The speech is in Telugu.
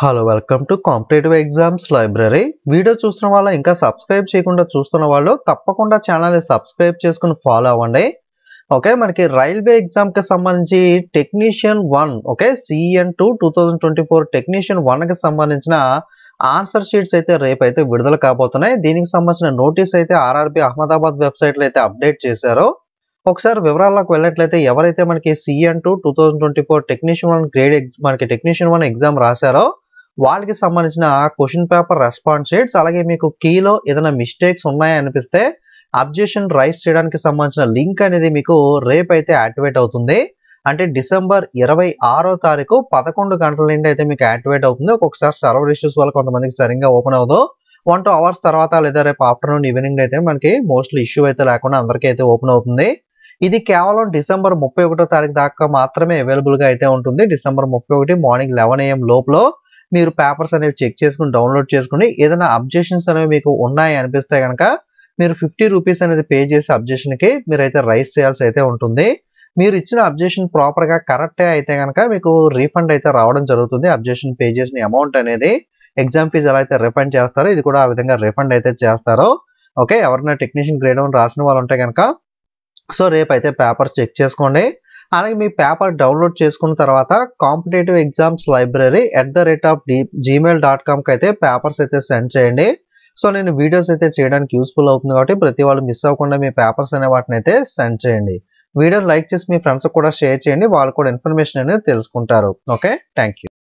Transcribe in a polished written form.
Hello welcome to competitive exams library. Video చూస్తున్న వాళ్ళు ఇంకా సబ్స్క్రైబ్ చేయకుండా చూస్తున్న వాళ్ళు తప్పకుండా ఛానల్ని సబ్స్క్రైబ్ చేసుకుని ఫాలో అవ్వండి. ఓకే, మనకి రైల్వే ఎగ్జామ్కి సంబంధించి టెక్నీషియన్ 1 ఓకే CN2 2024 టెక్నీషియన్ 1కి సంబంధించిన ఆన్సర్ షీట్స్ అయితే రేపైతే విడుదల కాబోతున్నాయి. దీనికి సంబంధించిన నోటీస్ అయితే ఆర్ఆర్బీ అహ్మదాబాద్ వెబ్సైట్లో అయితే అప్డేట్ చేశారు. ఒకసారి వివరాల్లోకి వెళ్ళినట్లయితే ఎవరైతే మనకి CN2 2024 టెక్నీషియన్ 1 మనకి టెక్నీషియన్ 1 ఎగ్జామ్ రాశారో వాళ్ళకి సంబంధించిన క్వశ్చన్ పేపర్ రెస్పాన్స్ షీట్స్, అలాగే మీకు కీలో ఏదైనా మిస్టేక్స్ ఉన్నాయనిపిస్తే అబ్జెక్షన్ రైజ్ చేయడానికి సంబంధించిన లింక్ అనేది మీకు రేపైతే యాక్టివేట్ అవుతుంది. అంటే డిసెంబర్ 26వ తారీఖు 11 గంటల నుండి అయితే మీకు యాక్టివేట్ అవుతుంది. ఒక్కొక్కసారి సర్వర్ ఇష్యూస్ వల్ల కొంతమందికి సరిగ్గా ఓపెన్ అవ్వదు. 1-2 అవర్స్ తర్వాత లేదా రేపు ఆఫ్టర్నూన్ ఈవినింగ్ అయితే మనకి మోస్ట్లీ ఇష్యూ అయితే లేకుండా అందరికీ అయితే ఓపెన్ అవుతుంది. ఇది కేవలం డిసెంబర్ 31వ తారీఖు దాకా మాత్రమే అవైలబుల్గా అయితే ఉంటుంది. డిసెంబర్ 31 మార్నింగ్ 11 AM లోపల మీరు పేపర్స్ అనేవి చెక్ చేసుకుని డౌన్లోడ్ చేసుకుని ఏదైనా అబ్జెక్షన్స్ అనేవి మీకు ఉన్నాయి అనిపిస్తే కనుక మీరు 50 రూపీస్ అనేది పే చేసి అబ్జెక్షన్కి మీరైతే రైజ్ చేయాల్సి అయితే ఉంటుంది. మీరు ఇచ్చిన అబ్జెక్షన్ ప్రాపర్గా కరెక్టే అయితే కనుక మీకు రీఫండ్ అయితే రావడం జరుగుతుంది. అబ్జెక్షన్ పే చేసిన అమౌంట్ అనేది ఎగ్జామ్ ఫీజు ఎలా అయితే రిఫండ్ చేస్తారో ఇది కూడా ఆ విధంగా రిఫండ్ అయితే చేస్తారో. ఓకే, ఎవరైనా టెక్నీషియన్ గ్రేడ్ 1 రాసిన వాళ్ళు ఉంటే కనుక సో రేపైతే పేపర్ చెక్ చేసుకోండి. అలాగే మీ పేపర్ డౌన్లోడ్ చేసుకున్న తర్వాత కాంపిటేటివ్ ఎగ్జామ్స్ లైబ్రరీ @gmail.comకి అయితే పేపర్స్ అయితే సెండ్ చేయండి. సో నేను వీడియోస్ అయితే చేయడానికి యూస్ఫుల్ అవుతుంది కాబట్టి ప్రతి వాళ్ళు మిస్ అవ్వకుండా మీ పేపర్స్ అనే వాటిని అయితే సెండ్ చేయండి. వీడియోని లైక్ చేసి మీ ఫ్రెండ్స్ కూడా షేర్ చేయండి, వాళ్ళు కూడా ఇన్ఫర్మేషన్ అనేది తెలుసుకుంటారు. Okay, thank you.